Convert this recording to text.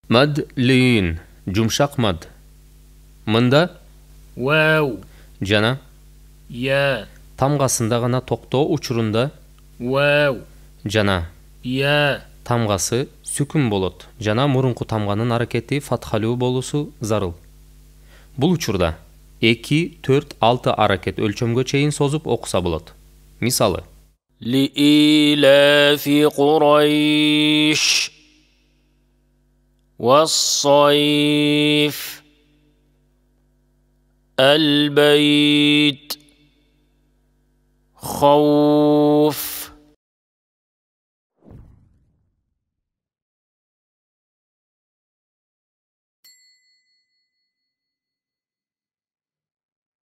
Mad liin. Jumshaq mad. Mında واو jana يا tamgasında gana toktoo учурунда واو jana يا tamgası sükun bolot. Jana murunku tamganın hareketi fathaluu bolusу zarыл. Бул учурда 2, 4, 6 hareket ölçömgө чейин созуп окуса болот. Мисалы: لإيلاف قريش والصيف البيت خوف